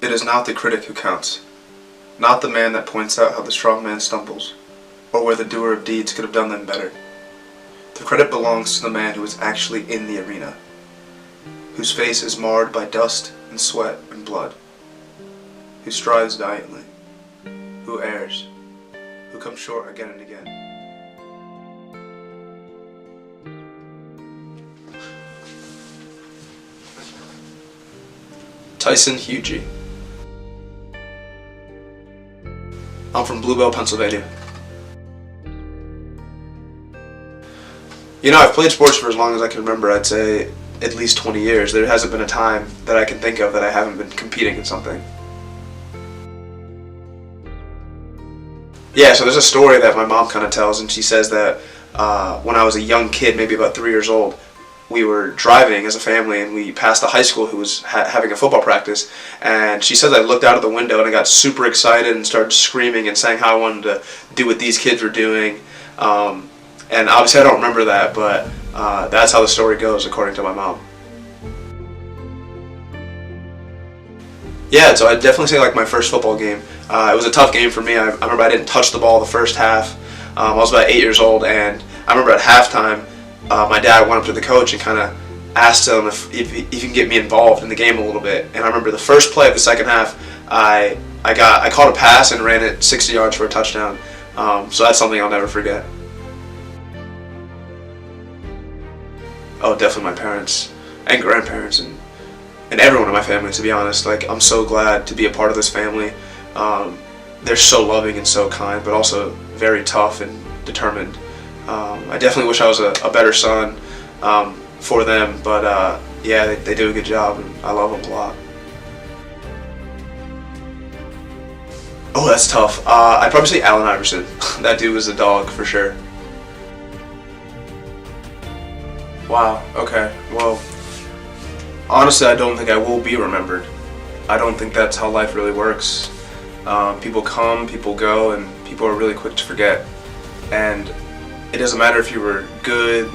It is not the critic who counts, not the man that points out how the strong man stumbles, or where the doer of deeds could have done them better. The credit belongs to the man who is actually in the arena, whose face is marred by dust and sweat and blood, who strives valiantly, who errs, who comes short again and again. Tyson, Hugee. I'm from Bluebell, Pennsylvania. I've played sports for as long as I can remember. I'd say at least 20 years. There hasn't been a time that I can think of that I haven't been competing in something. Yeah, so there's a story that my mom kind of tells, and she says that when I was a young kid, maybe about 3 years old, we were driving as a family and we passed a high school who was having a football practice, and she says I looked out of the window and I got super excited and started screaming and saying how I wanted to do what these kids were doing, and obviously I don't remember that, but that's how the story goes according to my mom. Yeah, so I'd definitely say like my first football game. It was a tough game for me. I remember I didn't touch the ball the first half. I was about 8 years old, and I remember at halftime my dad went up to the coach and kind of asked him if he can get me involved in the game a little bit. And I remember the first play of the second half, I caught a pass and ran it 60 yards for a touchdown. So that's something I'll never forget. Oh, definitely my parents and grandparents and everyone in my family, to be honest. Like, I'm so glad to be a part of this family. They're so loving and so kind, but also very tough and determined. I definitely wish I was a better son for them, but yeah, they do a good job, and I love them a lot. Oh, that's tough. I'd probably say Allen Iverson. That dude was a dog for sure. Wow, okay, well, honestly, I don't think I will be remembered. I don't think that's how life really works. People come, people go, and people are really quick to forget. And it doesn't matter if you were good,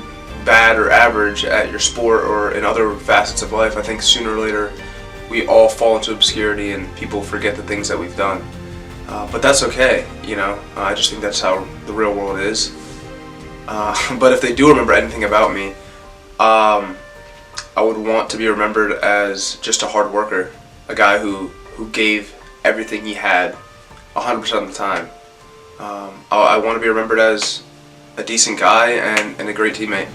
bad, or average at your sport or in other facets of life. I think sooner or later we all fall into obscurity and people forget the things that we've done. But that's okay, I just think that's how the real world is. But if they do remember anything about me, I would want to be remembered as just a hard worker, a guy who gave everything he had 100% of the time. I want to be remembered as a decent guy and a great teammate.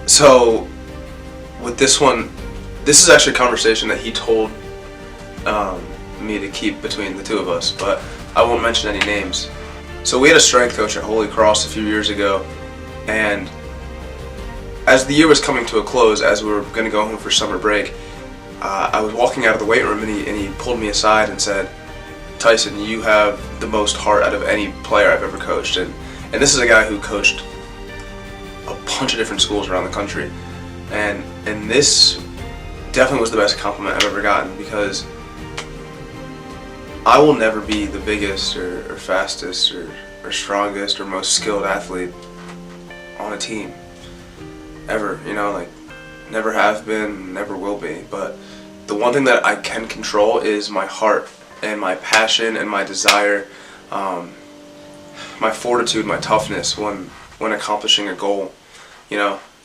So with this one, this is actually a conversation that he told me to keep between the two of us, but I won't mention any names. So we had a strength coach at Holy Cross a few years ago, and as the year was coming to a close, as we were going to go home for summer break, I was walking out of the weight room and he pulled me aside and said, "Tyson, you have the most heart out of any player I've ever coached." And this is a guy who coached a bunch of different schools around the country. And this definitely was the best compliment I've ever gotten, because I will never be the biggest or fastest or strongest or most skilled athlete on a team. Ever, never have been, never will be. But the one thing that I can control is my heart and my passion and my desire, my fortitude, my toughness when accomplishing a goal,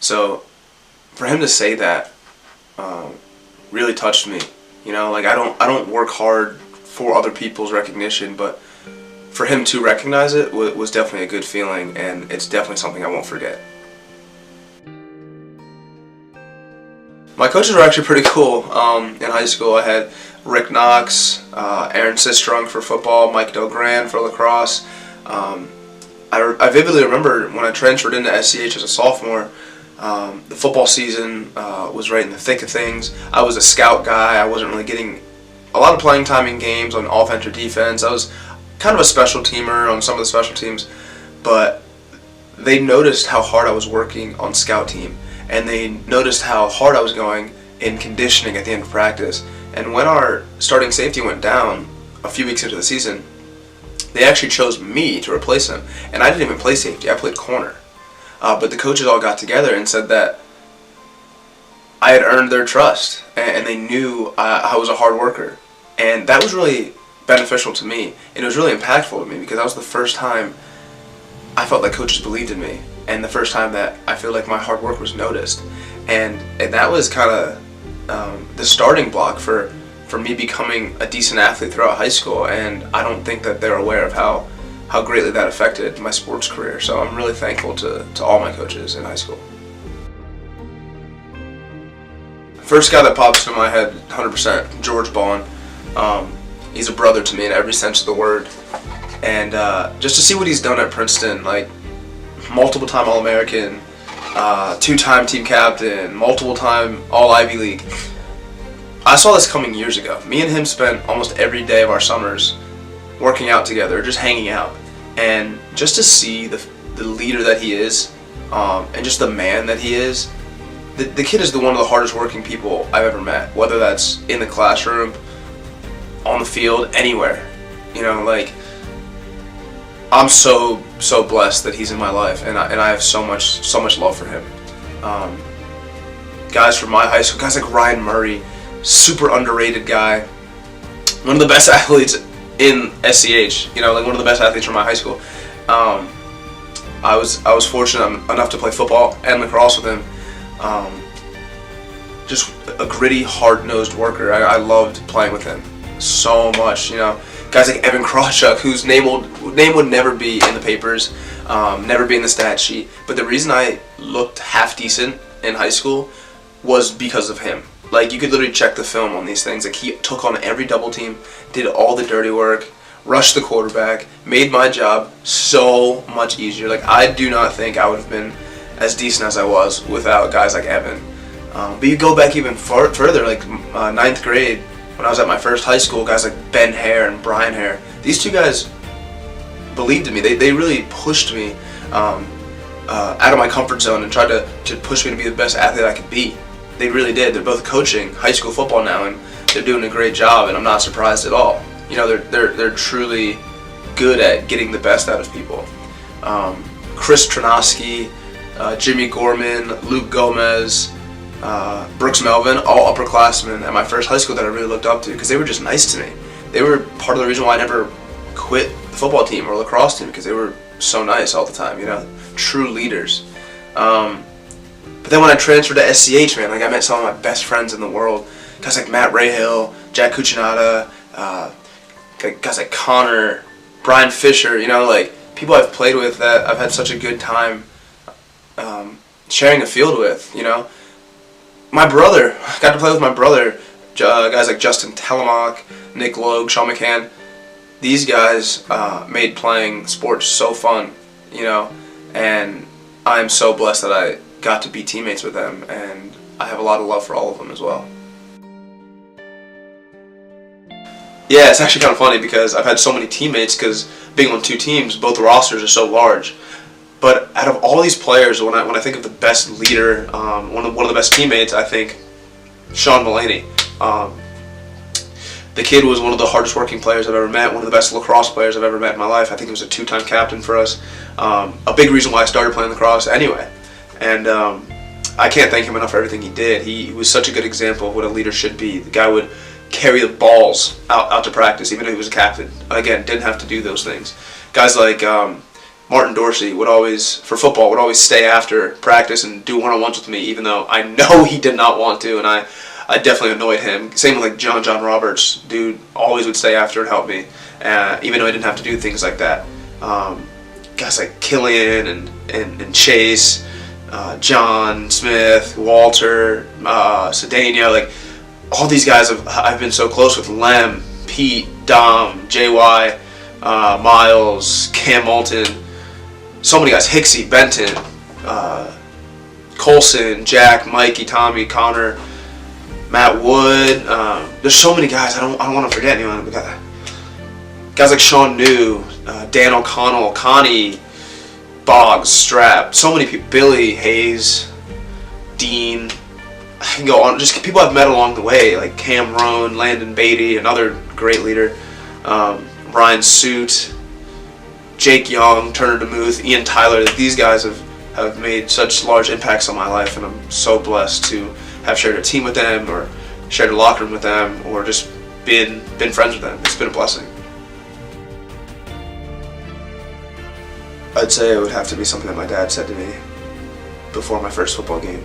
So for him to say that really touched me. I don't work hard for other people's recognition, but for him to recognize it was definitely a good feeling, and it's definitely something I won't forget. My coaches were actually pretty cool. In high school, I had Rick Knox, Aaron Sistrunk for football, Mike Delgran for lacrosse. I vividly remember when I transferred into SCH as a sophomore, the football season was right in the thick of things. I was a scout guy. I wasn't really getting a lot of playing time in games on offense or defense. I was kind of a special teamer on some of the special teams, but they noticed how hard I was working on scout team, and they noticed how hard I was going in conditioning at the end of practice. And when our starting safety went down a few weeks into the season, they actually chose me to replace him, and I didn't even play safety. I played corner. But the coaches all got together and said that I had earned their trust, and they knew I was a hard worker. And that was really beneficial to me, and it was really impactful to me because that was the first time I felt like coaches believed in me, and the first time that I feel like my hard work was noticed. And that was kind of the starting block for me becoming a decent athlete throughout high school, and I don't think that they're aware of how greatly that affected my sports career. So I'm really thankful to all my coaches in high school. First guy that pops into my head, 100%, George Bond. He's a brother to me in every sense of the word. And just to see what he's done at Princeton, like multiple-time All-American, two-time team captain, multiple-time All-Ivy League. I saw this coming years ago. Me and him spent almost every day of our summers working out together, just hanging out. And just to see the leader that he is, and just the man that he is, the kid is one of the hardest working people I've ever met, whether that's in the classroom, on the field, anywhere. You know, like, I'm so blessed that he's in my life, and I have so much love for him. Guys from my high school, guys like Ryan Murray, super underrated guy, one of the best athletes in SCH, you know, like one of the best athletes from my high school. I was fortunate enough to play football and lacrosse with him. Just a gritty, hard-nosed worker. I loved playing with him so much, you know. Guys like Evan Krawchuk, whose name would never be in the papers, never be in the stat sheet. But the reason I looked half decent in high school was because of him. Like, you could literally check the film on these things. Like, he took on every double team, did all the dirty work, rushed the quarterback, made my job so much easier. Like, I do not think I would have been as decent as I was without guys like Evan. But you go back even further, like 9th grade, when I was at my first high school, guys like Ben Hare and Brian Hare. These two guys believed in me. They really pushed me out of my comfort zone and tried to push me to be the best athlete I could be. They really did. They're both coaching high school football now, and they're doing a great job, and I'm not surprised at all. You know, they're truly good at getting the best out of people. Chris Tronosky, Jimmy Gorman, Luke Gomez, Brooks Melvin, all upperclassmen at my first high school that I really looked up to because they were just nice to me. They were part of the reason why I never quit the football team or lacrosse team, because they were so nice all the time, you know, true leaders. But then when I transferred to SCH, man, like, I met some of my best friends in the world. Guys like Matt Rahill, Jack Cuccinata, guys like Connor, Brian Fisher, you know, like, people I've played with that I've had such a good time sharing a field with, you know. My brother, I got to play with my brother, guys like Justin Telemock, Nick Logue, Sean McCann. These guys made playing sports so fun, you know, and I'm so blessed that I got to be teammates with them, and I have a lot of love for all of them as well. Yeah, it's actually kind of funny because I've had so many teammates, because being on two teams, both rosters are so large. But out of all these players, when I think of the best leader, one of the best teammates, I think Sean Mullaney. The kid was one of the hardest working players I've ever met, one of the best lacrosse players I've ever met in my life. I think he was a two-time captain for us. A big reason why I started playing lacrosse anyway. And I can't thank him enough for everything he did. He was such a good example of what a leader should be. The guy would carry the balls out to practice, even though he was a captain. Again, didn't have to do those things. Guys like Martin Dorsey would always stay after practice and do one-on-ones with me, even though I know he did not want to, and I definitely annoyed him. Same with like John Roberts, dude, always would stay after and help me, even though I didn't have to do things like that. Guys like Killian and Chase, John Smith, Walter, Cedeno, like all these guys I've been so close with. Lem, Pete, Dom, JY, Miles, Cam Moulton. So many guys, Hicksy, Benton, Colson, Jack, Mikey, Tommy, Connor, Matt Wood. There's so many guys. I don't want to forget anyone. Guys like Sean New, Dan O'Connell, Connie, Boggs, Strap. So many people. Billy, Hayes, Dean. I can go on. Just people I've met along the way, like Cam Roan, Landon Beatty, another great leader. Ryan Suit, Jake Young, Turner DeMuth, Ian Tyler. These guys have made such large impacts on my life, and I'm so blessed to have shared a team with them, or shared a locker room with them, or just been friends with them. It's been a blessing. I'd say it would have to be something that my dad said to me before my first football game.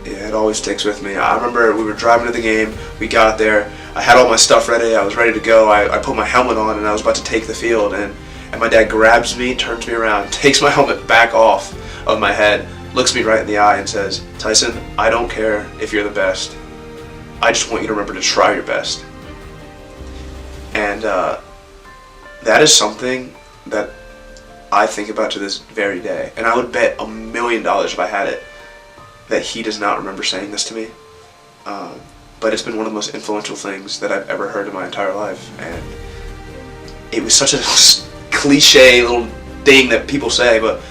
Yeah, it always sticks with me. I remember we were driving to the game, we got there, I had all my stuff ready, I was ready to go, I put my helmet on and I was about to take the field, and my dad grabs me, turns me around, takes my helmet back off of my head, looks me right in the eye and says, "Tyson, I don't care if you're the best. I just want you to remember to try your best." And that is something that I think about to this very day. And I would bet $1 million if I had it that he does not remember saying this to me. But it's been one of the most influential things that I've ever heard in my entire life. And it was such a cliche little thing that people say, but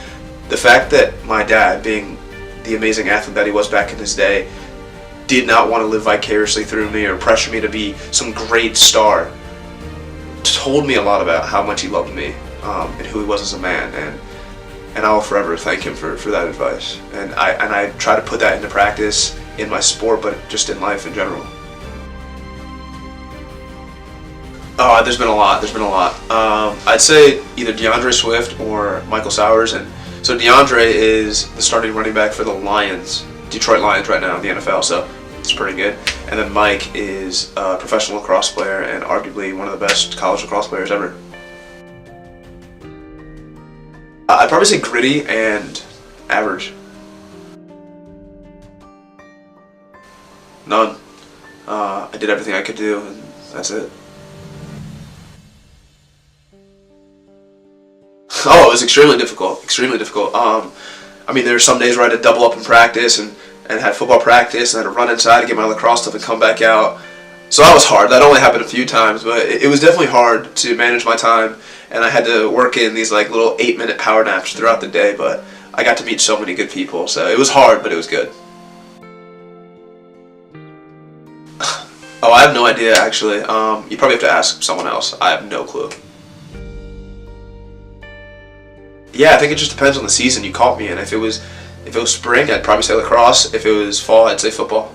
the fact that my dad, being the amazing athlete that he was back in his day, did not want to live vicariously through me or pressure me to be some great star, told me a lot about how much he loved me and who he was as a man, and I will forever thank him for that advice. And I try to put that into practice in my sport, but just in life in general. Oh, there's been a lot. I'd say either DeAndre Swift or Michael Sowers. And so DeAndre is the starting running back for the Detroit Lions right now in the NFL, so it's pretty good. And then Mike is a professional lacrosse player and arguably one of the best college lacrosse players ever. I'd probably say gritty and average. None. I did everything I could do, and that's it. Oh, it was extremely difficult. I mean, there were some days where I had to double up in practice and had football practice, and I had to run inside to get my lacrosse stuff and come back out. So that was hard. That only happened a few times, but it was definitely hard to manage my time, and I had to work in these like little 8-minute power naps throughout the day, but I got to meet so many good people, so it was hard, but it was good. Oh, I have no idea, actually. You probably have to ask someone else. I have no clue. Yeah, I think it just depends on the season you caught me in. If it was spring, I'd probably say lacrosse. If it was fall, I'd say football.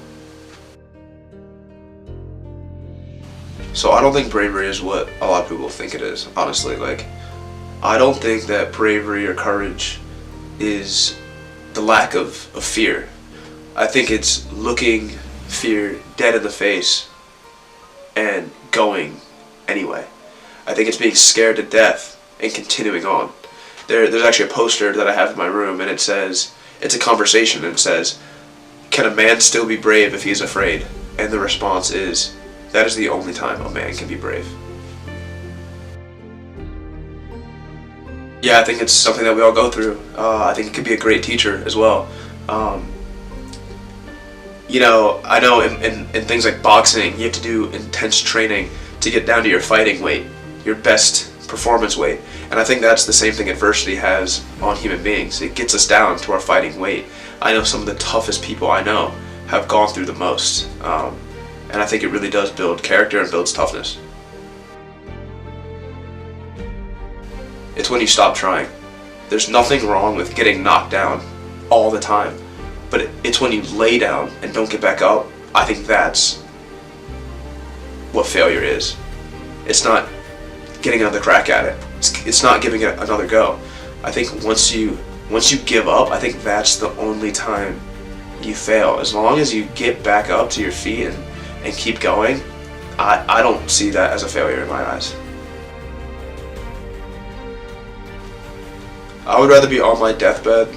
So I don't think bravery is what a lot of people think it is, honestly. Like, I don't think that bravery or courage is the lack of fear. I think it's looking fear dead in the face and going anyway. I think it's being scared to death and continuing on. There's actually a poster that I have in my room, and it says, it's a conversation, and it says, "Can a man still be brave if he's afraid?" And the response is, that is the only time a man can be brave. Yeah, I think it's something that we all go through. I think it could be a great teacher as well. You know, I know in things like boxing, you have to do intense training to get down to your fighting weight, your best performance weight. And I think that's the same thing adversity has on human beings. It gets us down to our fighting weight. I know some of the toughest people I know have gone through the most. And I think it really does build character and builds toughness. It's when you stop trying. There's nothing wrong with getting knocked down all the time. But it's when you lay down and don't get back up, I think that's what failure is. It's not getting another crack at it. It's not giving it another go. I think once you give up, I think that's the only time you fail. As long as you get back up to your feet and keep going, I don't see that as a failure in my eyes. I would rather be on my deathbed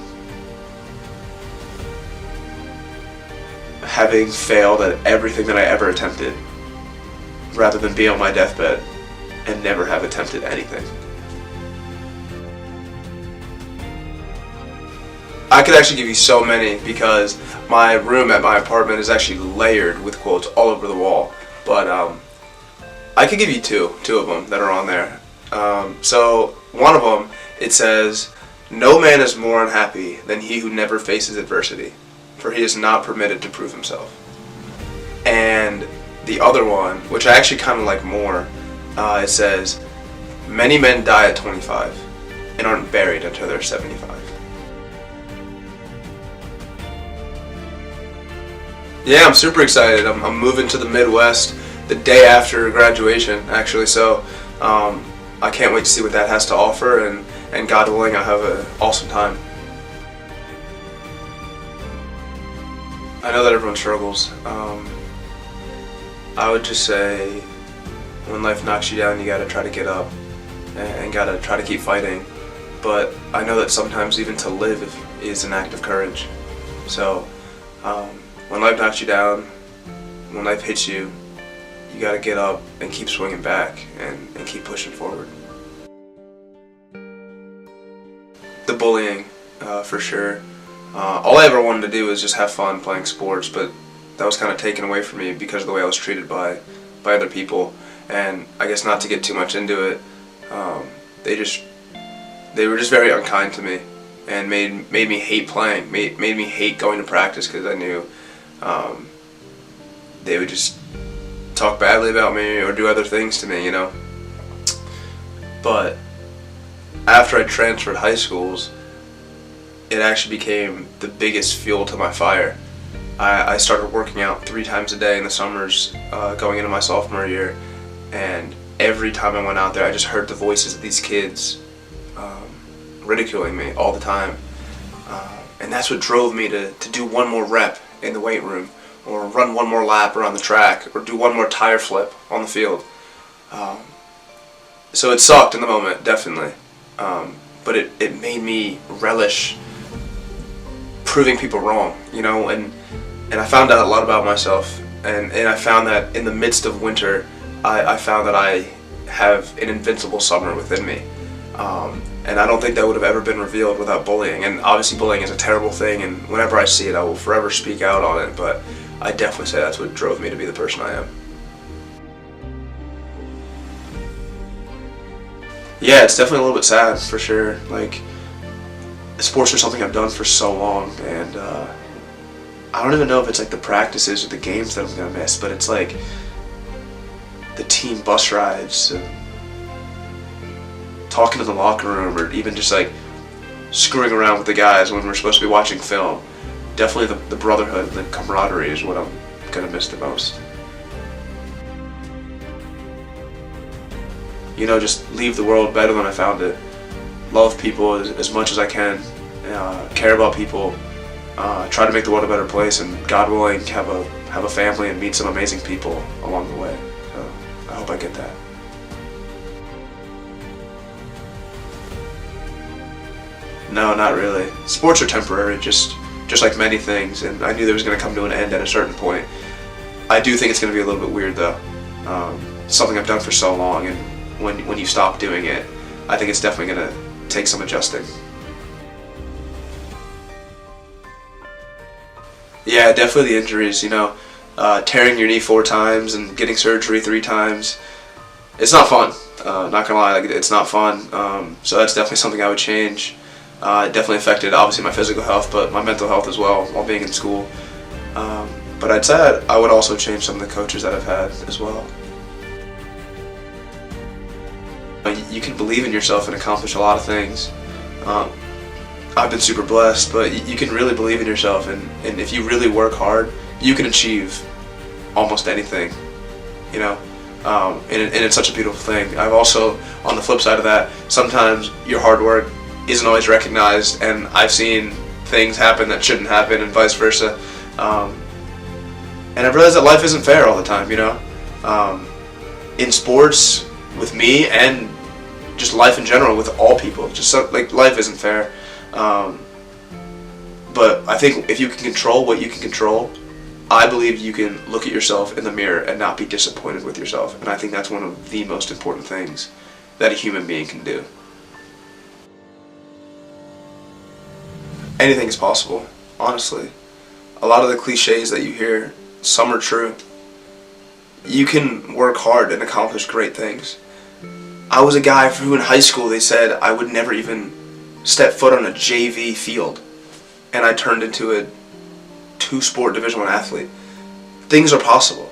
having failed at everything that I ever attempted, rather than be on my deathbed and never have attempted anything. I could actually give you so many, because my room at my apartment is actually layered with quotes all over the wall. But I could give you two of them that are on there. So one of them, it says, "No man is more unhappy than he who never faces adversity, for he is not permitted to prove himself." And the other one, which I actually kind of like more, it says, "Many men die at 25 and aren't buried until they're 75." Yeah, I'm super excited. I'm moving to the Midwest the day after graduation, actually. So I can't wait to see what that has to offer, and God willing, I'll have an awesome time. I know that everyone struggles. I would just say, when life knocks you down, you gotta try to get up and gotta try to keep fighting. But I know that sometimes even to live is an act of courage. So when life knocks you down, when life hits you, you gotta get up and keep swinging back and keep pushing forward. The bullying, for sure. All I ever wanted to do was just have fun playing sports, but that was kind of taken away from me because of the way I was treated by other people. And I guess not to get too much into it, they were just very unkind to me and made me hate playing, made me hate going to practice, because I knew they would just talk badly about me or do other things to me, you know. But after I transferred high schools, it actually became the biggest fuel to my fire. I started working out 3 times a day in the summers going into my sophomore year, and every time I went out there I just heard the voices of these kids ridiculing me all the time, and that's what drove me to do one more rep in the weight room, or run one more lap around the track, or do one more tire flip on the field. So it sucked in the moment, definitely, but it made me relish proving people wrong, you know, and I found out a lot about myself, and I found that in the midst of winter, I found that I have an invincible summer within me, and I don't think that would have ever been revealed without bullying. And obviously bullying is a terrible thing, and whenever I see it I will forever speak out on it, but I definitely say that's what drove me to be the person I am. Yeah, it's definitely a little bit sad, for sure. Like, sports are something I've done for so long, and I don't even know if it's like the practices or the games that I'm gonna miss, but it's like the team bus rides and talking in the locker room, or even just like screwing around with the guys when we're supposed to be watching film. Definitely the brotherhood and the camaraderie is what I'm gonna miss the most. You know, just leave the world better than I found it. Love people as much as I can, care about people, try to make the world a better place, and God willing, have a family and meet some amazing people along the way. So I hope I get that. No, not really. Sports are temporary, just like many things, and I knew there was going to come to an end at a certain point. I do think it's going to be a little bit weird, though. Something I've done for so long, and when you stop doing it, I think it's definitely going to take some adjusting. Yeah, definitely the injuries, you know. Tearing your knee 4 times and getting surgery 3 times. It's not fun. Not gonna lie, like, it's not fun. So that's definitely something I would change. It definitely affected, obviously, my physical health, but my mental health as well while being in school. But I'd say I would also change some of the coaches that I've had as well. You can believe in yourself and accomplish a lot of things. I've been super blessed, but you can really believe in yourself, and if you really work hard, you can achieve almost anything, you know, and it's such a beautiful thing. I've also, on the flip side of that, sometimes your hard work isn't always recognized, and I've seen things happen that shouldn't happen, and vice versa, and I've realized that life isn't fair all the time, you know. In sports, with me, and just life in general with all people, just like life isn't fair. But I think if you can control what you can control, I believe you can look at yourself in the mirror and not be disappointed with yourself. And I think that's one of the most important things that a human being can do. Anything is possible, honestly. A lot of the cliches that you hear, some are true. You can work hard and accomplish great things. I was a guy who in high school they said I would never even step foot on a JV field, and I turned into a 2-sport Division I athlete. Things are possible.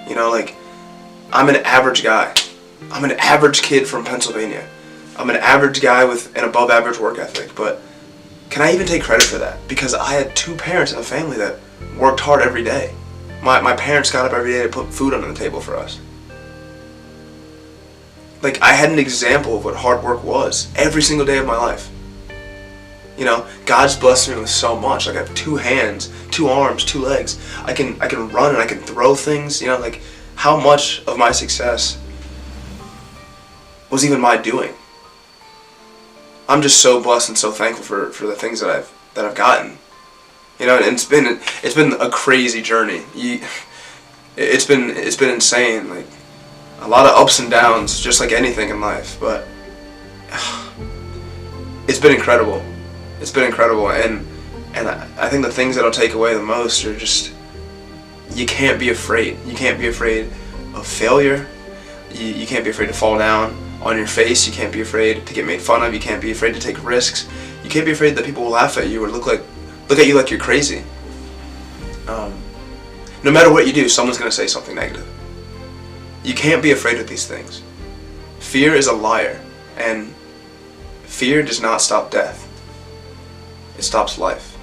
You know, like, I'm an average guy. I'm an average kid from Pennsylvania. I'm an average guy with an above average work ethic, but Can I even take credit for that? Because I had 2 parents in a family that worked hard every day. My parents got up every day to put food on the table for us. Like, I had an example of what hard work was every single day of my life. You know, God's blessed me with so much. Like, I have 2 hands, 2 arms, 2 legs. I can run and I can throw things. You know, like, how much of my success was even my doing? I'm just so blessed and so thankful for the things that I've gotten. You know, and it's been a crazy journey. It's been insane. Like, a lot of ups and downs, just like anything in life. But it's been incredible. It's been incredible, and I think the things that I'll take away the most are just, you can't be afraid. You can't be afraid of failure. You can't be afraid to fall down on your face. You can't be afraid to get made fun of. You can't be afraid to take risks. You can't be afraid that people will laugh at you or look at you like you're crazy. No matter what you do, someone's going to say something negative. You can't be afraid of these things. Fear is a liar, and fear does not stop death. It stops life.